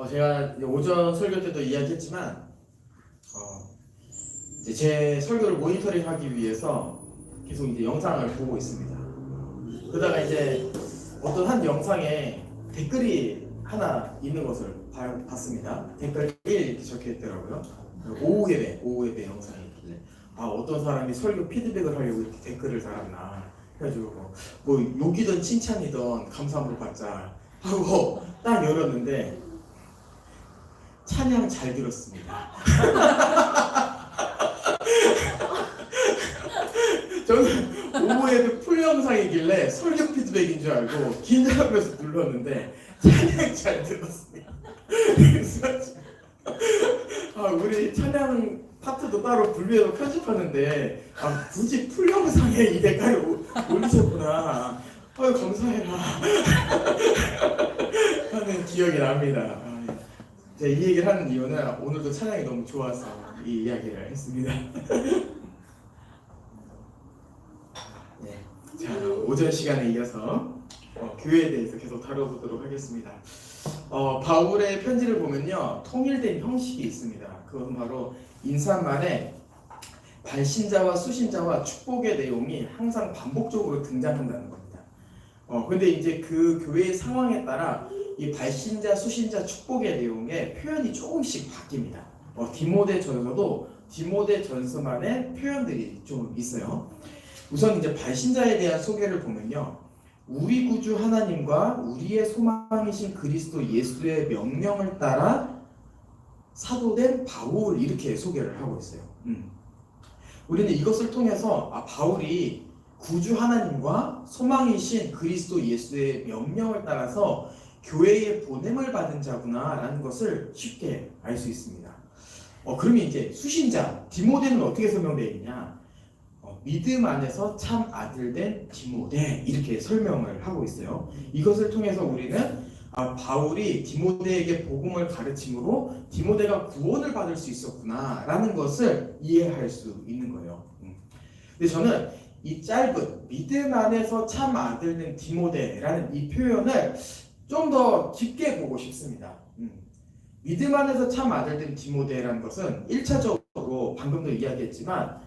제가 이제 오전 설교 때도 이야기했지만 이제 제 설교를 모니터링하기 위해서 계속 이제 영상을 보고 있습니다. 그러다가 이제 어떤 한 영상에 댓글이 하나 있는 것을 봤습니다. 댓글 1 이렇게 적혀 있더라고요. 오후 예배 영상이 있길래 어떤 사람이 설교 피드백을 하려고 이렇게 댓글을 달았나 해가지고 뭐 욕이든 칭찬이든 감사함으로 받자 하고 딱 열었는데 찬양 잘 들었습니다. 저는 오후에도 풀 영상이길래 설교 피드백인 줄 알고 긴장하면서 눌렀는데 찬양 잘 들었습니다. 그래서 우리 찬양 파트도 따로 분리해서 편집하는데 굳이 풀 영상에 이 댓글을 올리셨구나. 감사해라 하는 기억이 납니다. 제가 이 얘기를 하는 이유는 오늘도 찬양이 너무 좋아서 이 이야기를 했습니다. 네, 자, 오전 시간에 이어서 교회에 대해서 계속 다뤄보도록 하겠습니다. 바울의 편지를 보면요, 통일된 형식이 있습니다. 그것은 바로 인사말에 발신자와 수신자와 축복의 내용이 항상 반복적으로 등장한다는 겁니다. 근데 이제 그 교회의 상황에 따라 이 발신자, 수신자, 축복의 내용의 표현이 조금씩 바뀝니다. 디모데전서도 디모데전서만의 표현들이 좀 있어요. 우선 이제 발신자에 대한 소개를 보면요, 우리 구주 하나님과 우리의 소망이신 그리스도 예수의 명령을 따라 사도된 바울, 이렇게 소개를 하고 있어요. 우리는 이것을 통해서 바울이 구주 하나님과 소망이신 그리스도 예수의 명령을 따라서 교회에 보냄을 받은 자구나 라는 것을 쉽게 알 수 있습니다. 그러면 이제 수신자 디모데는 어떻게 설명되어 있냐, 믿음 안에서 참 아들된 디모데, 이렇게 설명을 하고 있어요. 이것을 통해서 우리는 바울이 디모데에게 복음을 가르침으로 디모데가 구원을 받을 수 있었구나 라는 것을 이해할 수 있는 거예요. 근데 저는 이 짧은 믿음 안에서 참 아들된 디모데라는 이 표현을 좀 더 깊게 보고 싶습니다. 믿음 안에서 참 아들된 디모데라는 것은 1차적으로 방금도 이야기했지만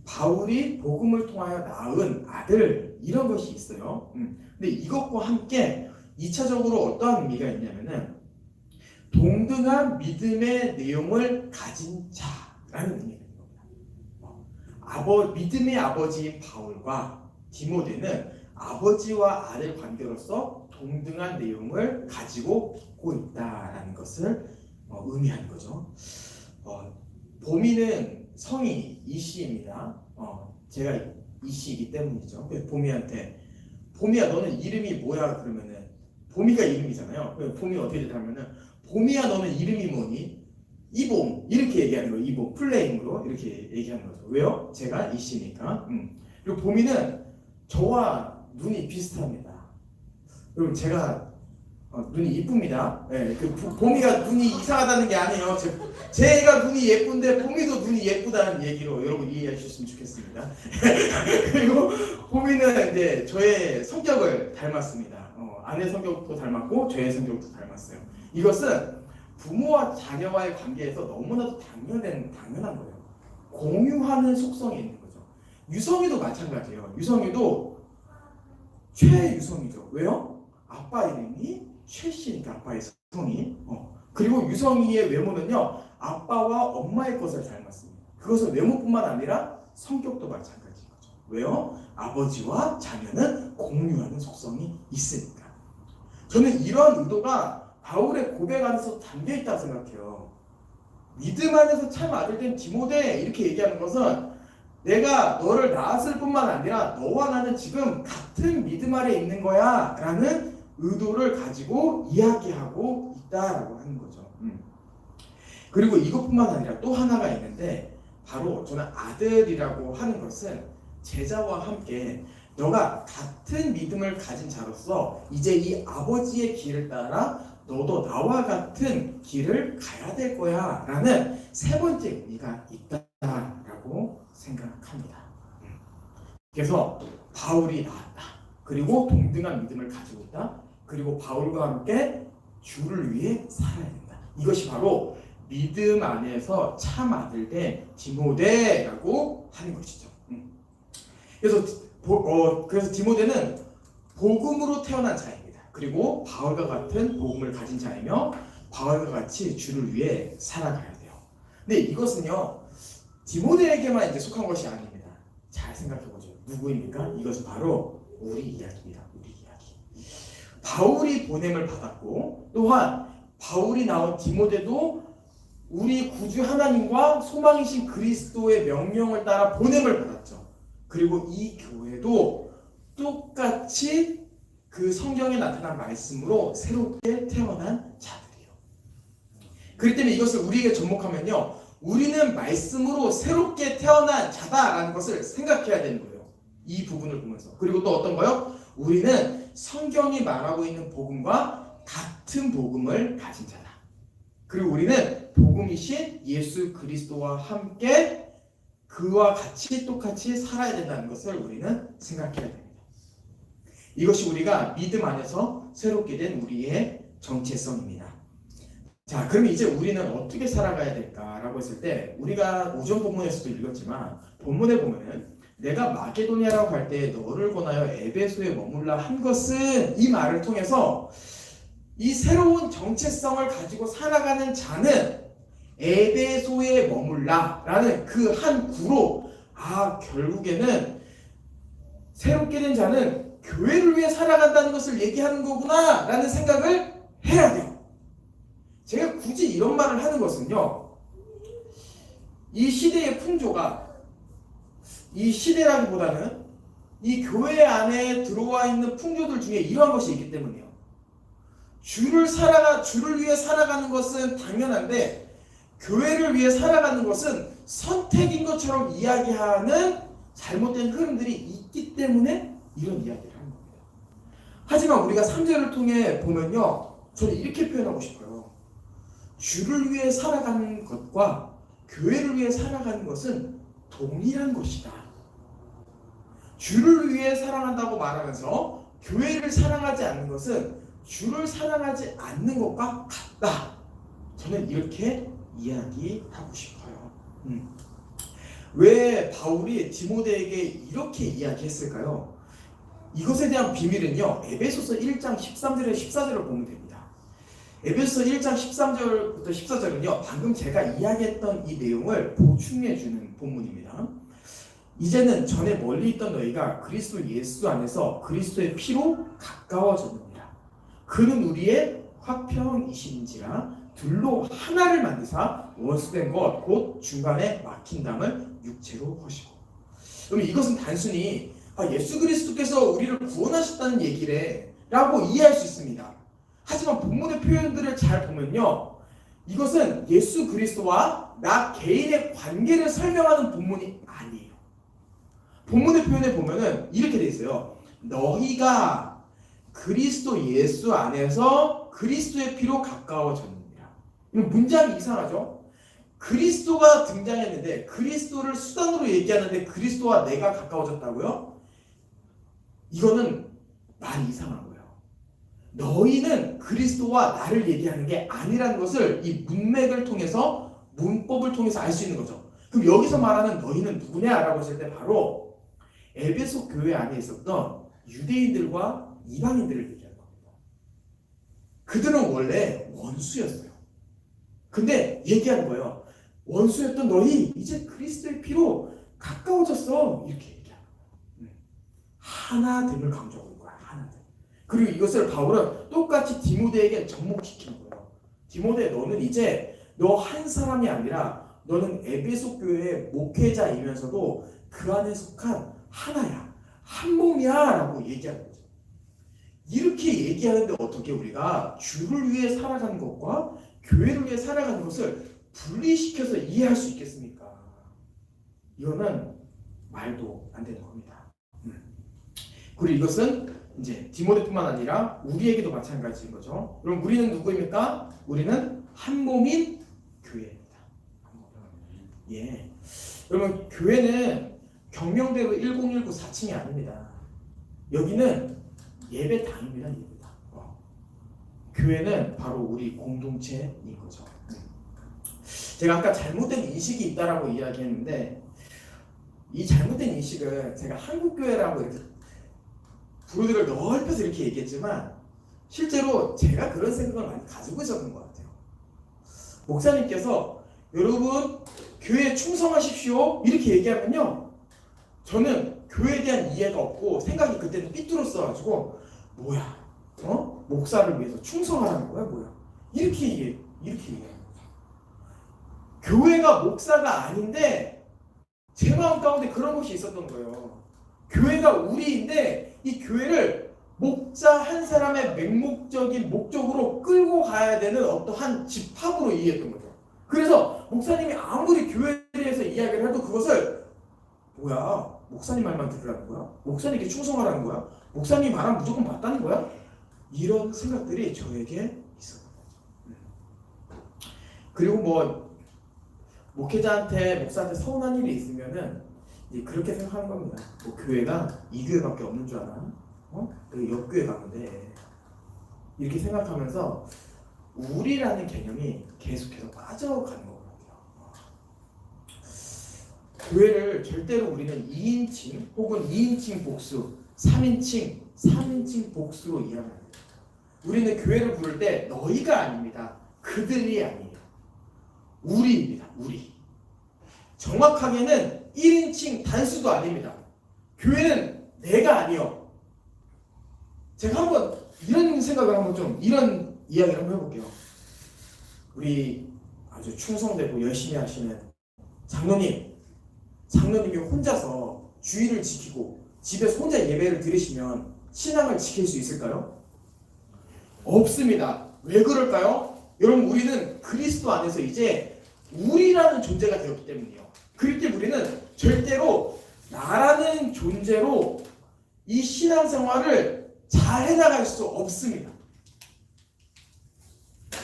바울이 복음을 통하여 낳은 아들, 이런 것이 있어요. 근데 이것과 함께 2차적으로 어떠한 의미가 있냐면은 동등한 믿음의 내용을 가진 자라는 의미가 있는 겁니다. 믿음의 아버지인 바울과 디모데는 아버지와 아들 관계로서 동등한 내용을 가지고 있고 있다라는 것을 의미하는 거죠. 보미는 성이 이씨입니다. 제가 이씨이기 때문이죠. 그래서 보미한테 보미야 너는 이름이 뭐야? 그러면은 보미가 이름이잖아요. 그래서 보미가 어떻게 되냐면은 보미야 너는 이름이 뭐니? 이봄, 이렇게 얘기하는 거예요. 이봄, 플레임으로 이렇게 얘기하는 거죠. 왜요? 제가 이씨니까. 그리고 보미는 저와 눈이 비슷합니다. 그리고 제가 눈이 이쁩니다. 네, 보미가 눈이 이상하다는 게 아니에요. 제가 눈이 예쁜데 보미도 눈이 예쁘다는 얘기로 여러분 이해해 주셨으면 좋겠습니다. 그리고 보미는 이제 저의 성격을 닮았습니다. 아내 성격도 닮았고 저의 성격도 닮았어요. 이것은 부모와 자녀와의 관계에서 너무나도 당연한 거예요. 공유하는 속성이 있는 거죠. 유성이도 마찬가지예요. 유성이도 최유성이죠. 왜요? 아빠 이름이 최씨니까 아빠의 성이. 그리고 유성이의 외모는요, 아빠와 엄마의 것을 닮았습니다. 그것은 외모뿐만 아니라 성격도 마찬가지인 거죠. 왜요? 아버지와 자녀는 공유하는 속성이 있으니까. 저는 이러한 의도가 바울의 고백 안에서 담겨 있다고 생각해요. 믿음 안에서 참 아들된 디모데, 이렇게 얘기하는 것은 내가 너를 낳았을 뿐만 아니라 너와 나는 지금 같은 믿음 아래 있는 거야 라는 의도를 가지고 이야기하고 있다라고 하는 거죠. 그리고 이것뿐만 아니라 또 하나가 있는데, 바로 저는 아들이라고 하는 것은 제자와 함께 너가 같은 믿음을 가진 자로서 이제 이 아버지의 길을 따라 너도 나와 같은 길을 가야 될 거야 라는 세 번째 의미가 있다라고 생각합니다. 그래서 바울이 나왔다. 그리고 동등한 믿음을 가지고 있다. 그리고 바울과 함께 주를 위해 살아야 된다. 이것이 바로 믿음 안에서 참 아들 된 디모데라고 하는 것이죠. 그래서 디모데는 복음으로 태어난 자입니다. 그리고 바울과 같은 복음을 가진 자이며 바울과 같이 주를 위해 살아가야 돼요. 근데 이것은요 디모데에게만 이제 속한 것이 아닙니다. 잘 생각해보죠. 누구입니까? 이것은 바로 우리 이야기입니다. 우리 이야기. 바울이 보냄을 받았고 또한 바울이 낳은 디모데도 우리 구주 하나님과 소망이신 그리스도의 명령을 따라 보냄을 받았죠. 그리고 이 교회도 똑같이 그 성경에 나타난 말씀으로 새롭게 태어난 자들이에요. 그렇기 때문에 이것을 우리에게 접목하면요, 우리는 말씀으로 새롭게 태어난 자다라는 것을 생각해야 되는 거예요. 이 부분을 보면서. 그리고 또 어떤 거요? 우리는 성경이 말하고 있는 복음과 같은 복음을 가진 자다. 그리고 우리는 복음이신 예수 그리스도와 함께 그와 같이 똑같이 살아야 된다는 것을 우리는 생각해야 됩니다. 이것이 우리가 믿음 안에서 새롭게 된 우리의 정체성입니다. 자, 그러면 이제 우리는 어떻게 살아가야 될까라고 했을 때 우리가 오전 본문에서도 읽었지만 본문에 보면은 내가 마게도냐라고 할 때 너를 권하여 에베소에 머물라 한 것은 이 말을 통해서 이 새로운 정체성을 가지고 살아가는 자는 에베소에 머물라라는 그 한 구로 결국에는 새롭게 된 자는 교회를 위해 살아간다는 것을 얘기하는 거구나 라는 생각을 해야 돼요. 제가 굳이 이런 말을 하는 것은요, 이 시대의 풍조가 이 시대라기보다는 이 교회 안에 들어와 있는 풍조들 중에 이러한 것이 있기 때문이에요. 주를 위해 살아가는 것은 당연한데 교회를 위해 살아가는 것은 선택인 것처럼 이야기하는 잘못된 흐름들이 있기 때문에 이런 이야기를 하는 겁니다. 하지만 우리가 3절을 통해 보면요, 저는 이렇게 표현하고 싶어요. 주를 위해 살아가는 것과 교회를 위해 살아가는 것은 동일한 것이다. 주를 위해 사랑한다고 말하면서 교회를 사랑하지 않는 것은 주를 사랑하지 않는 것과 같다. 저는 이렇게 이야기하고 싶어요. 왜 바울이 디모데에게 이렇게 이야기했을까요? 이것에 대한 비밀은요, 에베소서 1장 13절에 14절을 보면 됩니다. 에베소서 1장 13절부터 14절은요, 방금 제가 이야기했던 이 내용을 보충해주는 본문입니다. 이제는 전에 멀리 있던 너희가 그리스도 예수 안에서 그리스도의 피로 가까워졌느니라. 그는 우리의 화평이신지라 둘로 하나를 만드사 원수된 것 곧 중간에 막힌 담을 육체로 하시고. 그럼 이것은 단순히 예수 그리스도께서 우리를 구원하셨다는 얘기래 라고 이해할 수 있습니다. 하지만 본문의 표현들을 잘 보면요, 이것은 예수 그리스도와 나 개인의 관계를 설명하는 본문이 아니에요. 본문의 표현에 보면은 이렇게 돼 있어요. 너희가 그리스도 예수 안에서 그리스도의 피로 가까워졌느니라. 이건 문장이 이상하죠? 그리스도가 등장했는데 그리스도를 수단으로 얘기하는데 그리스도와 내가 가까워졌다고요? 이거는 말이 이상한 거예요. 너희는 그리스도와 나를 얘기하는 게 아니라는 것을 이 문맥을 통해서, 문법을 통해서 알 수 있는 거죠. 그럼 여기서 말하는 너희는 누구냐라고 했을 때 바로 에베소 교회 안에 있었던 유대인들과 이방인들을 얘기하는 겁니다. 그들은 원래 원수였어요. 근데 얘기하는 거예요. 원수였던 너희 이제 그리스도의 피로 가까워졌어. 이렇게 얘기하는 거예요. 하나됨을 강조하는 거야. 하나됨. 그리고 이것을 바울은 똑같이 디모데에게 접목시키는 거예요. 디모데, 너는 이제 너 한 사람이 아니라 너는 에베소 교회의 목회자이면서도 그 안에 속한 하나야, 한 몸이야 라고 얘기하는 거죠. 이렇게 얘기하는데 어떻게 우리가 주를 위해 살아가는 것과 교회를 위해 살아가는 것을 분리시켜서 이해할 수 있겠습니까? 이거는 말도 안 되는 겁니다. 그리고 이것은 이제 디모데뿐만 아니라 우리에게도 마찬가지인 거죠. 그럼 우리는 누구입니까? 우리는 한 몸인 교회입니다. 예. 여러분, 교회는 경명대로 1019 4층이 아닙니다. 여기는 예배당입니다. 예배당. 교회는 바로 우리 공동체인 거죠. 제가 아까 잘못된 인식이 있다라고 이야기했는데 이 잘못된 인식은 제가 한국교회라고 이렇게 부르들을 넓혀서 이렇게 얘기했지만 실제로 제가 그런 생각을 많이 가지고 있었던 것 같아요. 목사님께서 여러분 교회에 충성하십시오 이렇게 얘기하면요 저는 교회에 대한 이해가 없고 생각이 그때는 삐뚤었어가지고 뭐야 목사를 위해서 충성하라는 거야 뭐야 이렇게 얘기해요. 교회가 목사가 아닌데 제 마음 가운데 그런 것이 있었던 거예요. 교회가 우리인데 이 교회를 목자 한 사람의 맹목적인 목적으로 끌고 가야 되는 어떠한 집합으로 이해했던 거죠. 그래서 목사님이 아무리 교회에 대해서 이야기를 해도 그것을 뭐야 목사님 말만 들으라는 거야? 목사님께 충성하라는 거야? 목사님 말하면 무조건 맞다는 거야? 이런 생각들이 저에게 있었던 거죠. 그리고 뭐 목회자한테 목사한테 서운한 일이 있으면은 이제 그렇게 생각하는 겁니다. 뭐 교회가 이 교회밖에 없는 줄 알아? 그 옆교회 가는데 이렇게 생각하면서 우리라는 개념이 계속해서 빠져가는 것 같아요. 교회를 절대로 우리는 2인칭 혹은 2인칭 복수, 3인칭 복수로 이해합니다. 우리는 교회를 부를 때 너희가 아닙니다. 그들이 아니에요. 우리입니다. 우리. 정확하게는 1인칭 단수도 아닙니다. 교회는 내가 아니요. 제가 한번 이런 생각을 한번 좀 이런 이야기를 한번 해볼게요. 우리 아주 충성되고 열심히 하시는 장로님이 혼자서 주의를 지키고 집에서 혼자 예배를 드리시면 신앙을 지킬 수 있을까요? 없습니다. 왜 그럴까요? 여러분 우리는 그리스도 안에서 이제 우리라는 존재가 되었기 때문이에요. 그렇기 때문에 우리는 절대로 나라는 존재로 이 신앙생활을 잘 해나갈 수 없습니다.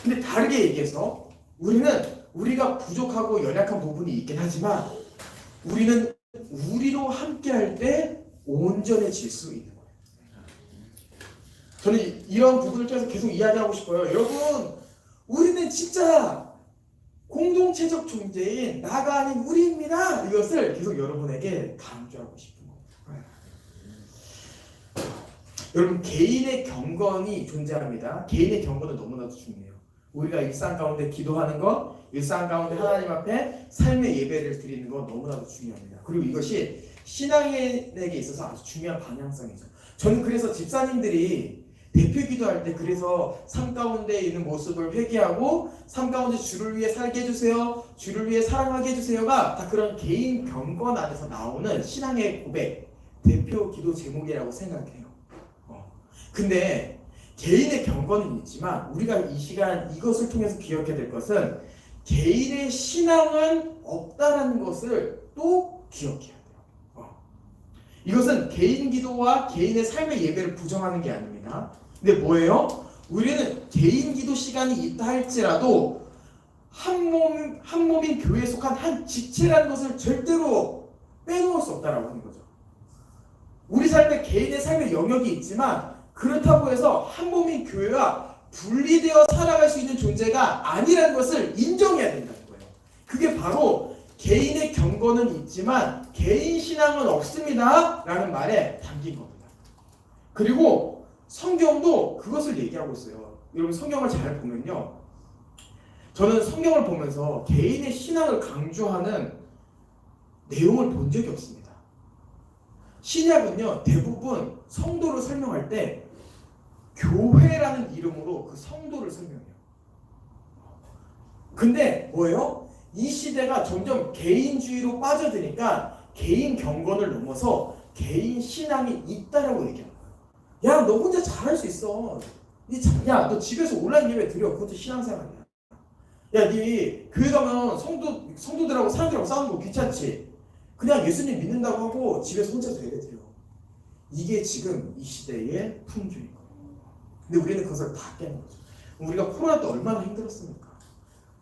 근데 다르게 얘기해서 우리가 부족하고 연약한 부분이 있긴 하지만 우리는 우리로 함께 할 때 온전해질 수 있는 거예요. 저는 이런 부분을 통해서 계속 이야기하고 싶어요. 여러분 우리는 진짜 공동체적 존재인 나가 아닌 우리입니다. 이것을 계속 여러분에게 강조하고 싶은 거예요. 여러분 개인의 경건이 존재합니다. 개인의 경건은 너무나도 중요해요. 우리가 일상 가운데 기도하는 것, 일상 가운데 하나님 앞에 삶의 예배를 드리는 것 너무나도 중요합니다. 그리고 이것이 신앙인에게 있어서 아주 중요한 방향성이죠. 저는 그래서 집사님들이 대표 기도할 때 그래서 삶 가운데 있는 모습을 회개하고 삶 가운데 주를 위해 살게 해주세요, 주를 위해 사랑하게 해주세요가 다 그런 개인 경건 안에서 나오는 신앙의 고백, 대표 기도 제목이라고 생각해요. 근데 개인의 경건은 있지만 우리가 이 시간 이것을 통해서 기억해야 될 것은 개인의 신앙은 없다라는 것을 또 기억해야 돼요. 이것은 개인 기도와 개인의 삶의 예배를 부정하는 게 아닙니다. 근데 뭐예요? 우리는 개인 기도 시간이 있다 할지라도 한 몸인 교회에 속한 한 지체라는 것을 절대로 빼놓을 수 없다라고 하는 거죠. 우리 삶에 개인의 삶의 영역이 있지만 그렇다고 해서 한 몸인 교회와 분리되어 살아갈 수 있는 존재가 아니라는 것을 인정해야 된다는 거예요. 그게 바로 개인의 경건은 있지만 개인 신앙은 없습니다 라는 말에 담긴 겁니다. 그리고 성경도 그것을 얘기하고 있어요. 여러분 성경을 잘 보면요, 저는 성경을 보면서 개인의 신앙을 강조하는 내용을 본 적이 없습니다. 신약은요 대부분 성도를 설명할 때 교회라는 이름으로 그 성도를 설명해요. 근데 뭐예요? 이 시대가 점점 개인주의로 빠져드니까 개인 경건을 넘어서 개인 신앙이 있다라고 얘기하는 거예요. 야, 너 혼자 잘할 수 있어. 야, 너 집에서 온라인 예배 드려. 그것도 신앙생활이야. 야, 네 교회 가면 성도들하고 사람들하고 싸우는 거 귀찮지? 그냥 예수님 믿는다고 하고 집에서 혼자서 예배 드려. 이게 지금 이 시대의 풍조인 거예요. 근데 우리는 그것을 다 깨는 거죠. 우리가 코로나 때 얼마나 힘들었습니까?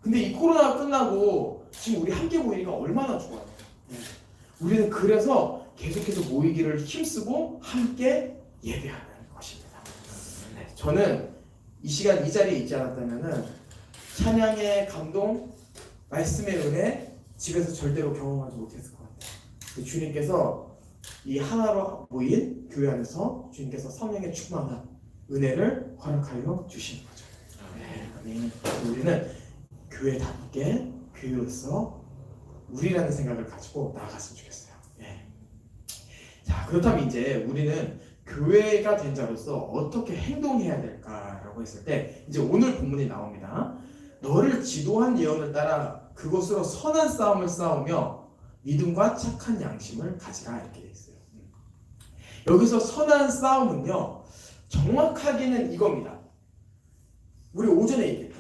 근데 이 코로나가 끝나고 지금 우리 함께 모이니까 얼마나 좋아요. 우리는 그래서 계속해서 모이기를 힘쓰고 함께 예배하는 것입니다. 저는 이 시간 이 자리에 있지 않았다면은 찬양의 감동, 말씀의 은혜 집에서 절대로 경험하지 못했을 것 같아요. 주님께서 이 하나로 모인 교회 안에서 주님께서 성령의 충만한 은혜를 허락하여 주시는 거죠. 네, 아멘. 우리는 교회답게 교회로서 우리라는 생각을 가지고 나아갔으면 좋겠어요. 네. 자, 그렇다면 이제 우리는 교회가 된 자로서 어떻게 행동해야 될까라고 했을 때 이제 오늘 본문이 나옵니다. 너를 지도한 예언을 따라 그것으로 선한 싸움을 싸우며 믿음과 착한 양심을 가지라 이렇게 돼 있어요. 여기서 선한 싸움은요 정확하게는 이겁니다. 우리 오전에 얘기했죠.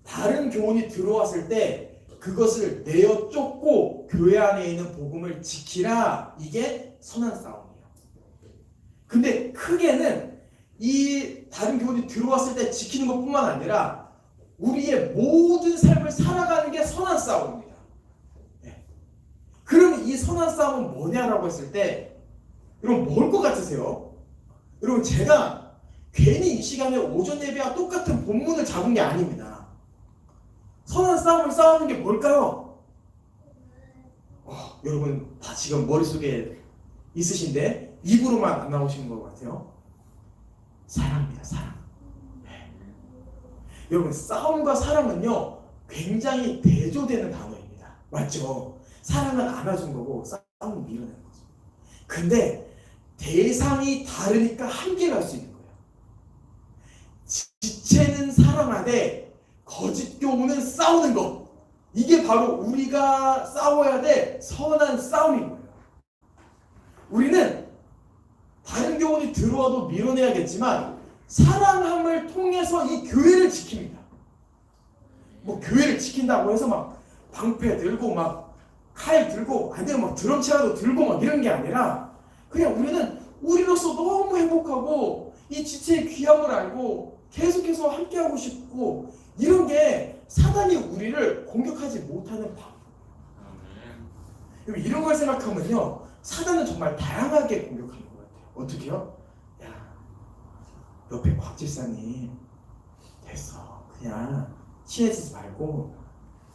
다른 교훈이 들어왔을 때 그것을 내어 쫓고 교회 안에 있는 복음을 지키라. 이게 선한 싸움이에요. 근데 크게는 이 다른 교훈이 들어왔을 때 지키는 것뿐만 아니라 우리의 모든 삶을 살아가는 게 선한 싸움입니다. 네. 그러면 이 선한 싸움은 뭐냐라고 했을 때 여러분 뭘 것 같으세요? 여러분 제가 괜히 이 시간에 오전 예배와 똑같은 본문을 잡은 게 아닙니다. 선한 싸움을 싸우는 게 뭘까요? 여러분 다 지금 머릿속에 있으신데 입으로만 안 나오시는 것 같아요. 사랑입니다. 사랑. 네. 여러분 싸움과 사랑은요 굉장히 대조되는 단어입니다. 맞죠? 사랑은 안아준 거고 싸움은 밀어내는 거죠. 근데 대상이 다르니까 함께 갈 수 있는 거예요. 지체는 사랑하되 거짓 교훈은 싸우는 것. 이게 바로 우리가 싸워야 될 선한 싸움인 거예요. 우리는 다른 교훈이 들어와도 밀어내야겠지만 사랑함을 통해서 이 교회를 지킵니다. 뭐 교회를 지킨다고 해서 막 방패 들고 막 칼 들고 안 되면 막 드럼치라도 들고 막 이런 게 아니라 그냥 우리는 우리로서 너무 행복하고 이 지체의 귀함을 알고 계속해서 함께하고 싶고 이런 게 사단이 우리를 공격하지 못하는 방법. 이런 걸 생각하면요 사단은 정말 다양하게 공격하는 것 같아요. 어떻게요? 야, 옆에 곽집사님 됐어. 그냥 친해지지 말고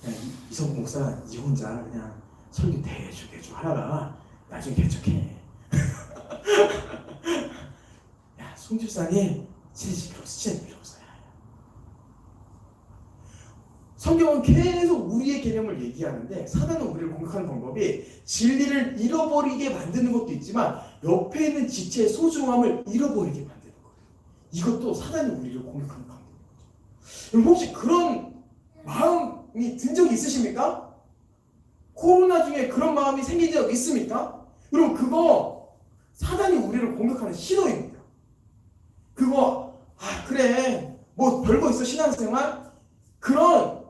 그냥 이성국 목사 니 혼자 그냥 설교 대주 하다가 나중에 개척해. 야, 송집사님 친해질 필요 없어요. 성경은 계속 우리의 개념을 얘기하는데 사단은 우리를 공격하는 방법이 진리를 잃어버리게 만드는 것도 있지만 옆에 있는 지체의 소중함을 잃어버리게 만드는 거예요. 이것도 사단이 우리를 공격하는 방법인 거죠. 여러분 혹시 그런 마음이 든 적이 있으십니까? 코로나 중에 그런 마음이 생긴 적 있습니까? 여러분 그거 사단이 우리를 공격하는 시도입니다. 그거 그래 뭐 별거 있어 신앙생활? 그런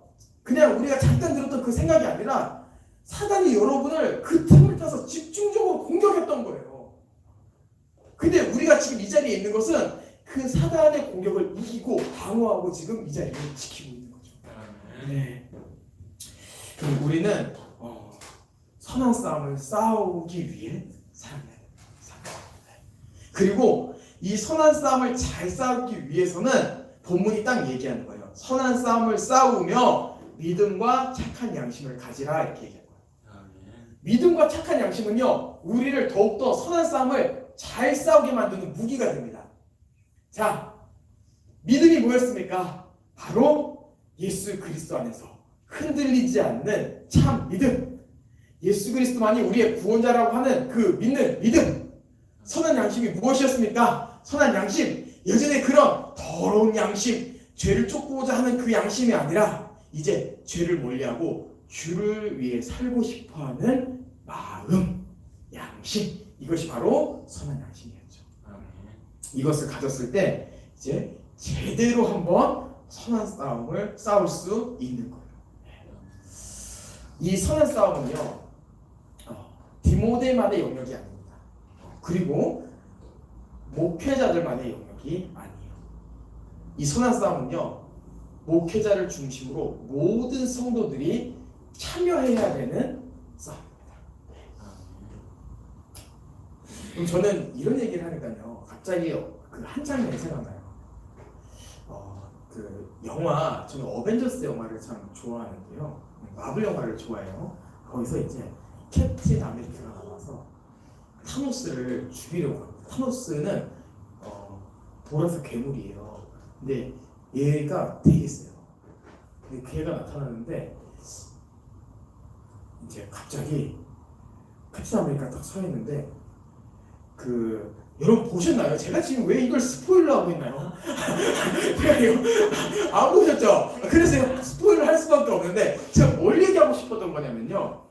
그냥 우리가 잠깐 들었던 그 생각이 아니라 사단이 여러분을 그 틈을 타서 집중적으로 공격했던 거예요. 근데 우리가 지금 이 자리에 있는 것은 그 사단의 공격을 이기고 방어하고 지금 이 자리를 지키고 있는 거죠. 네. 그럼 우리는 선한 싸움을 싸우기 위해 살아야 돼요. 그리고 이 선한 싸움을 잘 싸우기 위해서는 본문이 딱 얘기하는 거예요. 선한 싸움을 싸우며 믿음과 착한 양심을 가지라 이렇게 얘기하는 거예요. 믿음과 착한 양심은요 우리를 더욱더 선한 싸움을 잘 싸우게 만드는 무기가 됩니다. 자, 믿음이 뭐였습니까? 바로 예수 그리스도 안에서 흔들리지 않는 참 믿음. 예수 그리스도만이 우리의 구원자라고 하는 그 믿는 믿음. 선한 양심이 무엇이었습니까? 선한 양심, 예전에 그런 더러운 양심, 죄를 쫓고자 하는 그 양심이 아니라 이제 죄를 멀리하고 주를 위해 살고 싶어하는 마음, 양심. 이것이 바로 선한 양심이었죠. 이것을 가졌을 때 이제 제대로 한번 선한 싸움을 싸울 수 있는 거예요. 이 선한 싸움은요 디모데만의 영역이 아닙니다. 그리고 목회자들만의 영역이 아니에요. 이 선한 싸움은요 목회자를 중심으로 모든 성도들이 참여해야 되는 싸움입니다. 그럼 저는 이런 얘기를 하니까요 갑자기 그 한 장면이 생각나요. 그 영화 저는 어벤져스 영화를 참 좋아하는데요. 마블 영화를 좋아해요. 거기서 이제 캡틴 아메리카가 나와서 타노스를 죽이려고 합니다. 타노스는 보라색 괴물이에요. 근데 얘가 되게 세요. 근데 걔가 나타나는데 이제 갑자기 캡틴 아메리카 딱 서 있는데 그 여러분 보셨나요? 제가 지금 왜 이걸 스포일러 하고 있나요? 제가 이거 안 보셨죠? 그래서 스포일러 할 수밖에 없는데 제가 뭘 얘기하고 싶었던 거냐면요.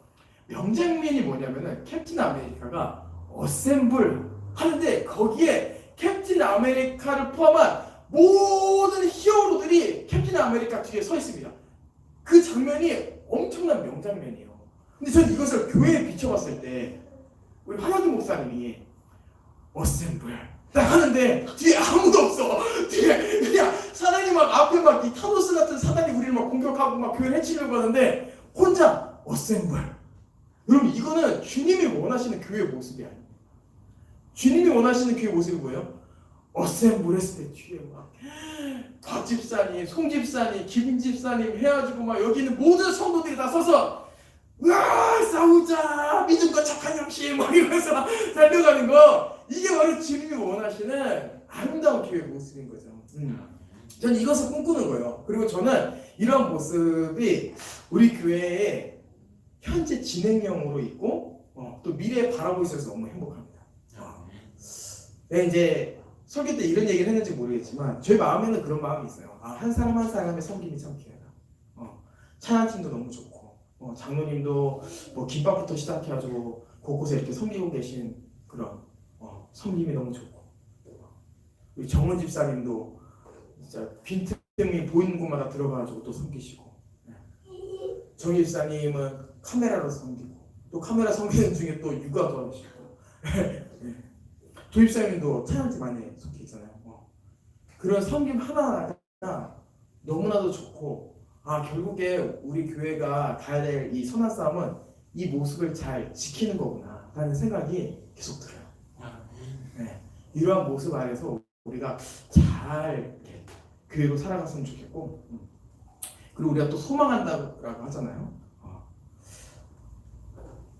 명장면이 뭐냐면은 캡틴 아메리카가 어셈블 하는데 거기에 캡틴 아메리카를 포함한 모든 히어로들이 캡틴 아메리카 뒤에 서 있습니다. 그 장면이 엄청난 명장면이에요. 근데 저는 이것을 교회에 비춰봤을 때 우리 하나님 목사님이 어셈블 딱 하는데 뒤에 아무도 없어. 뒤에 그냥 사단이 막 앞에 막 이 타노스 같은 사단이 우리를 막 공격하고 막 교회를 해치려고 하는데 혼자 어셈블. 여러분 이거는 주님이 원하시는 교회의 모습이 아니에요. 주님이 원하시는 교회의 모습이 뭐예요? 어셈블 했을 때 뒤에 막 박 집사님, 송 집사님, 김 집사님 해가지고 막 여기 있는 모든 성도들이 다 서서 으아 싸우자 믿음과 착한 형식 막 이러면서 달려가는 거 이게 바로 주님이 원하시는 아름다운 교회의 모습인 거죠. 저는 이것을 꿈꾸는 거예요. 그리고 저는 이런 모습이 우리 교회에 현재 진행형으로 있고 또 미래에 바라보고 있어서 너무 행복합니다. 네, 이제 설교 때 이런 얘기를 했는지 모르겠지만 저희 마음에는 그런 마음이 있어요. 한 사람 한 사람의 섬김이 참 귀하다. 찬양팀도 너무 좋고 장로님도 뭐 김밥부터 시작해가지고 곳곳에 이렇게 섬기고 계신 그런 섬김이 너무 좋고 우리 정은 집사님도 진짜 빈틈이 보이는 곳마다 들어가가지고 또 섬기시고 정 집사님은 카메라로 섬기고 또 카메라 섬기는 중에 또 육아도 하시고 도입사님도 찬양팀 안에 속해 있잖아요. 그런 섬김 하나하나가 너무나도 좋고 결국에 우리 교회가 가야 될 이 선한 싸움은 이 모습을 잘 지키는 거구나 라는 생각이 계속 들어요. 네. 이러한 모습 안에서 우리가 잘 교회로 살아갔으면 좋겠고 그리고 우리가 또 소망한다고 하잖아요.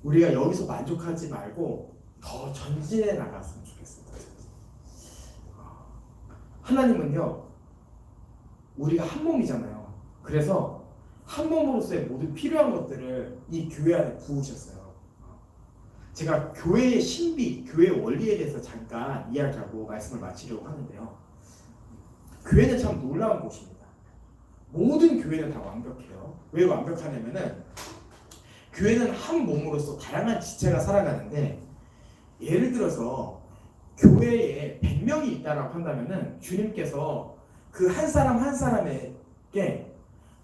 우리가 여기서 만족하지 말고 더 전진해 나갔으면 좋겠습니다. 하나님은요 우리가 한 몸이잖아요. 그래서 한 몸으로서의 모든 필요한 것들을 이 교회 안에 부으셨어요. 제가 교회의 신비, 교회의 원리에 대해서 잠깐 이야기하고 말씀을 마치려고 하는데요. 교회는 참 놀라운 곳입니다. 모든 교회는 다 완벽해요. 왜 완벽하냐면은 교회는 한 몸으로서 다양한 지체가 살아가는데 예를 들어서 교회에 100명이 있다라고 한다면은 주님께서 그 한 사람 한 사람에게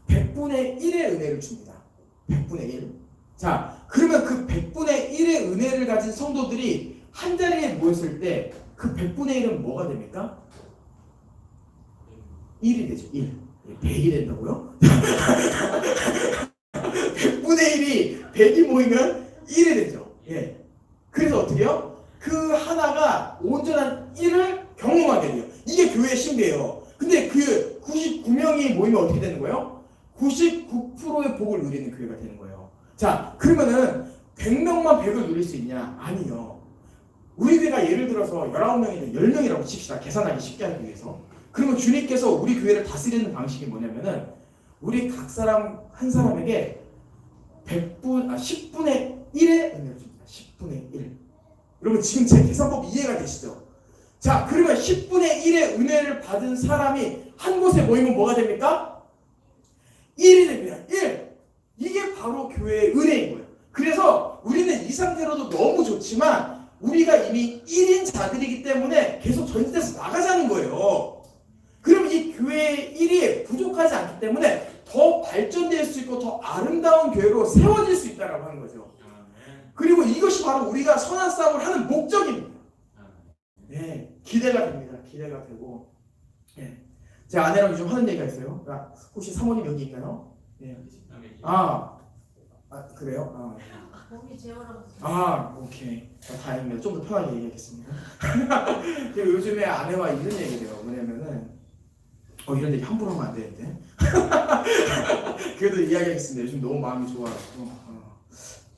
100분의 1의 은혜를 줍니다. 100분의 1. 자, 그러면 그 100분의 1의 은혜를 가진 성도들이 한 자리에 모였을 때 그 100분의 1은 뭐가 됩니까? 1이 되죠. 1. 100이 된다고요? 100분의 1이 100이 모이면 1이 되죠. 예. 그래서 어떻게 해요? 그 하나가 온전한 1을 경험하게 돼요. 이게 교회의 신비예요. 근데 그 99명이 모이면 어떻게 되는 거예요? 99%의 복을 누리는 교회가 되는 거예요. 자, 그러면은 100명만 100을 누릴 수 있냐? 아니요. 우리 교회가 예를 들어서 19명이든 10명이라고 칩시다. 계산하기 쉽게 하기 위해서. 그러면 주님께서 우리 교회를 다스리는 방식이 뭐냐면은 우리 각 사람 한 사람에게 10분의 1의 은혜를 줍니다. 10분의 1. 여러분 지금 제 계산법 이해가 되시죠? 자, 그러면 10분의 1의 은혜를 받은 사람이 한 곳에 모이면 뭐가 됩니까? 1이 됩니다. 1. 이게 바로 교회의 은혜인 거예요. 그래서 우리는 이 상태로도 너무 좋지만 우리가 이미 1인 자들이기 때문에 계속 전진해서 나가자는 거예요. 그럼 이 교회의 1이 부족하지 않기 때문에 더 발전될 수 있고 더 아름다운 교회로 세워질 수 있다고 하는 거죠. 그리고 이것이 바로 우리가 선한 싸움을 하는 목적입니다. 네, 기대가 됩니다. 기대가 되고. 네. 제 아내랑 요즘 하는 얘기가 있어요. 혹시 사모님 여기 있나요? 네. 그래요? 몸이 재워라고. 오케이. 다행이네요. 좀 더 편하게 얘기하겠습니다. 요즘에 아내와 이런 얘기를 해요. 뭐냐면은 이런 얘기 함부로 하면 안 되는데. 그래도 이야기하겠습니다. 요즘 너무 마음이 좋아가지고.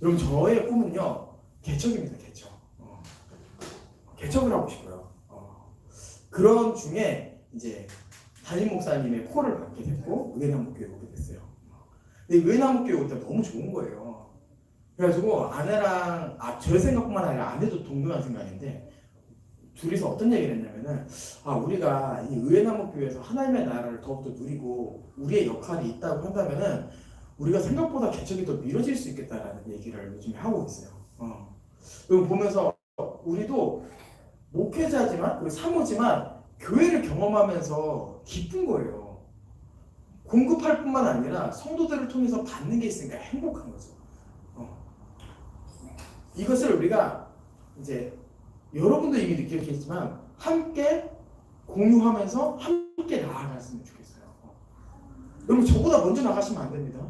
여러분 저의 꿈은요 개척입니다. 개척. 개척을 하고 싶어요. 그런 중에 이제 담임 목사님의 콜을 받게 됐고 의회남북교회 오게 됐어요. 근데 의회남북교회 올 때 너무 좋은 거예요. 그래가지고 아내랑 제 생각뿐만 아니라 아내도 동등한 생각인데 둘이서 어떤 얘기를 했냐면은 우리가 이 의회남북교회에서 하나님의 나라를 더욱더 누리고 우리의 역할이 있다고 한다면은 우리가 생각보다 개척이 더 미뤄질 수 있겠다라는 얘기를 요즘에 하고 있어요. 이거 보면서 우리도 목회자지만 그리고 사모지만 교회를 경험하면서 기쁜 거예요. 공급할 뿐만 아니라 성도들을 통해서 받는 게 있으니까 행복한 거죠. 이것을 우리가 이제 여러분도 이미 느꼈겠지만 함께 공유하면서 함께 나아갔으면 좋겠어요. 여러분 저보다 먼저 나가시면 안 됩니다.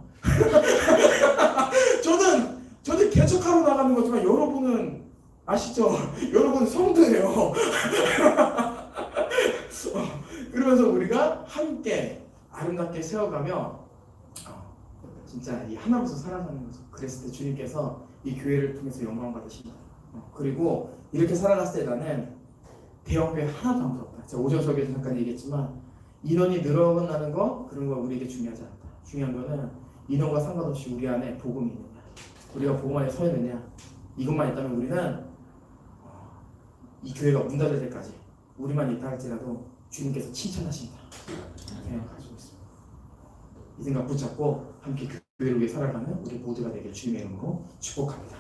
저는 개척하러 나가는 거지만 여러분은 아시죠? 여러분 성도예요. 그러면서 우리가 함께 아름답게 세워가며 진짜 이 하나로서 살아가는 거죠. 그랬을 때 주님께서 이 교회를 통해서 영광 받으신다. 그리고 이렇게 살아갔을 때 나는 대형교회 하나도 안 부럽다. 제가 오전석에도 잠깐 얘기했지만 인원이 늘어나는 거 그런 거 우리에게 중요하지 않다. 중요한 거는 인원과 상관없이 우리 안에 복음이 있느냐, 우리가 복음 안에 서 있느냐, 이것만 있다면 우리는 이 교회가 문 닫을 때까지 우리만 있다 할지라도 주님께서 칭찬하신다 생각 가지고 있습니다. 이 생각 붙잡고 함께 교회를 위해 살아가는 우리 모두가 되길 주님의 이름으로 축복합니다.